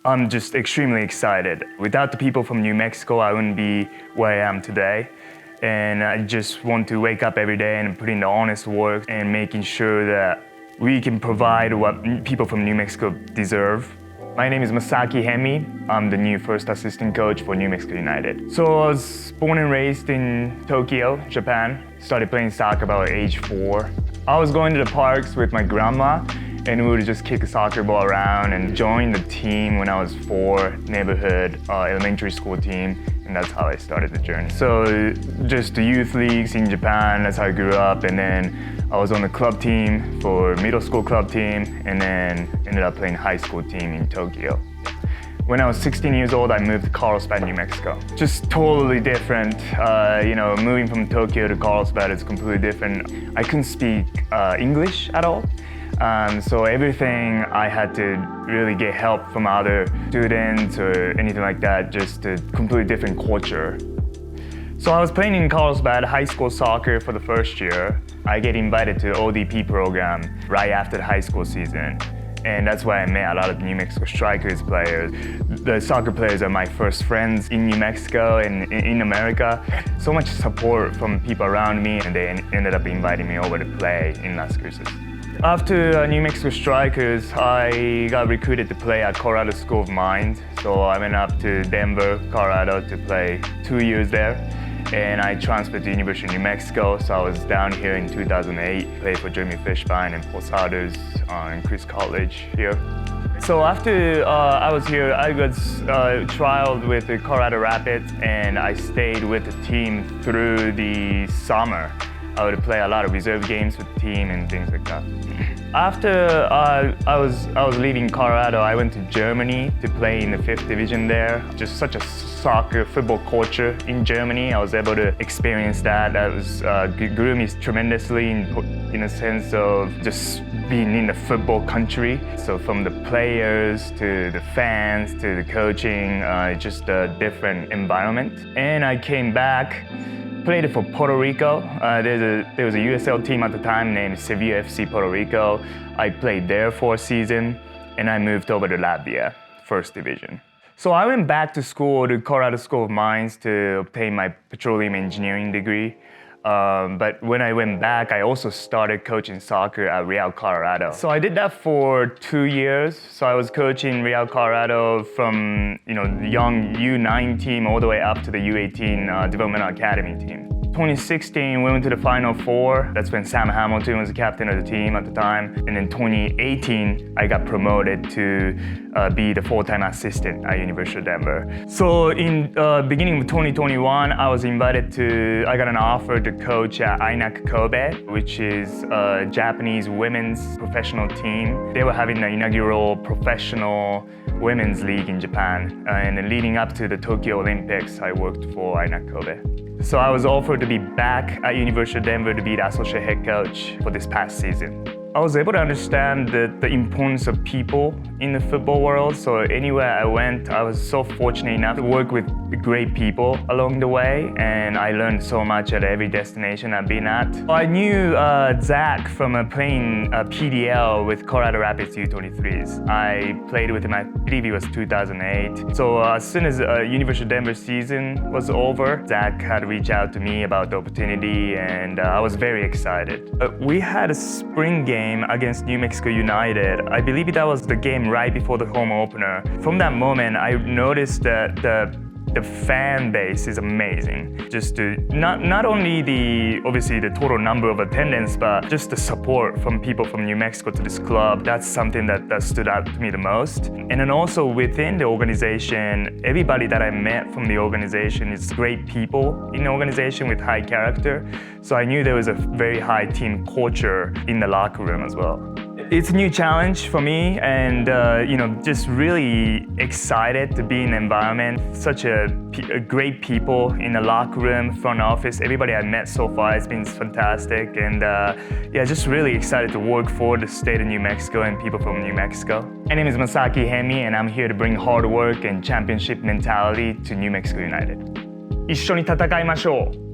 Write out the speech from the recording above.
I'm just extremely excited. Without the people from New Mexico, I wouldn't be where I am today. And I just want to wake up every day and put in the honest work and making sure that we can provide what people from New Mexico deserve. My name is Masaki Hemmi. I'm the new first assistant coach for New Mexico United. So I was born and raised in Tokyo, Japan. Started playing soccer about age 4. I was going to the parks with my grandma and we would just kick a soccer ball around and join the team when I was 4, neighborhood, elementary school team, and that's how I started the journey. So just the youth leagues in Japan, that's how I grew up, and then I was on the club team for middle school club team, and then ended up playing high school team in Tokyo. When I was 16 years old, I moved to Carlsbad, New Mexico. Just totally different. Moving from Tokyo to Carlsbad is completely different. I couldn't speak English at all. So everything I had to really get help from other students or anything like that, just a completely different culture. So I was playing in Carlsbad high school soccer for the first year. I get invited to ODP program right after the high school season. And that's where I met a lot of New Mexico Strikers players. The soccer players are my first friends in New Mexico and in America. So much support from people around me, and they ended up inviting me over to play in Las Cruces. After New Mexico Strikers, I got recruited to play at Colorado School of Mines. So I went up to Denver, Colorado to play 2 years there. And I transferred to University of New Mexico, so I was down here in 2008, played for Jeremy Fishbein and Posadas in Chris College here. So after I was here, I was trialed with the Colorado Rapids, and I stayed with the team through the summer. I would play a lot of reserve games with the team and things like that. After I was leaving Colorado, I went to Germany to play in the 5th division there. Just such a soccer, football culture in Germany. I was able to experience that. That was grew me tremendously in a sense of just being in the football country. So from the players to the fans to the coaching, just a different environment. And I came back. Played for Puerto Rico. There was a USL team at the time named Sevilla FC Puerto Rico. I played there for a season, and I moved over to Latvia, 1st division. So I went back to school, to Colorado School of Mines, to obtain my petroleum engineering degree. But when I went back, I also started coaching soccer at Real Colorado. So I did that for 2 years. So I was coaching Real Colorado from the young U9 team all the way up to the U18 Developmental Academy team. 2016, we went to the Final Four. That's when Sam Hamilton was the captain of the team at the time. And in 2018, I got promoted to be the full-time assistant at University of Denver. So in beginning of 2021, I got an offer to coach at INAC Kobe, which is a Japanese women's professional team. They were having the inaugural professional women's league in Japan. And leading up to the Tokyo Olympics, I worked for INAC Kobe. So I was offered to be back at University of Denver to be the associate head coach for this past season. I was able to understand the importance of people in the football world. So anywhere I went, I was so fortunate enough to work with great people along the way, and I learned so much at every destination I've been at. I knew Zach from playing PDL with Colorado Rapids U23s. I played with him, I believe it was 2008. So as soon as University of Denver season was over, Zach had reached out to me about the opportunity, and I was very excited. We had a spring game against New Mexico United. I believe that was the game right before the home opener. From that moment, I noticed that the fan base is amazing. Just not only obviously the total number of attendance, but just the support from people from New Mexico to this club. That's something that stood out to me the most. And then also within the organization, everybody that I met from the organization is great people in the organization with high character. So I knew there was a very high team culture in the locker room as well. It's a new challenge for me, and just really excited to be in an environment, such a great people in the locker room, front office. Everybody I've met so far has been fantastic, and just really excited to work for the state of New Mexico and people from New Mexico. My name is Masaki Hemmi, and I'm here to bring hard work and championship mentality to New Mexico United. 一緒に戦いましょう。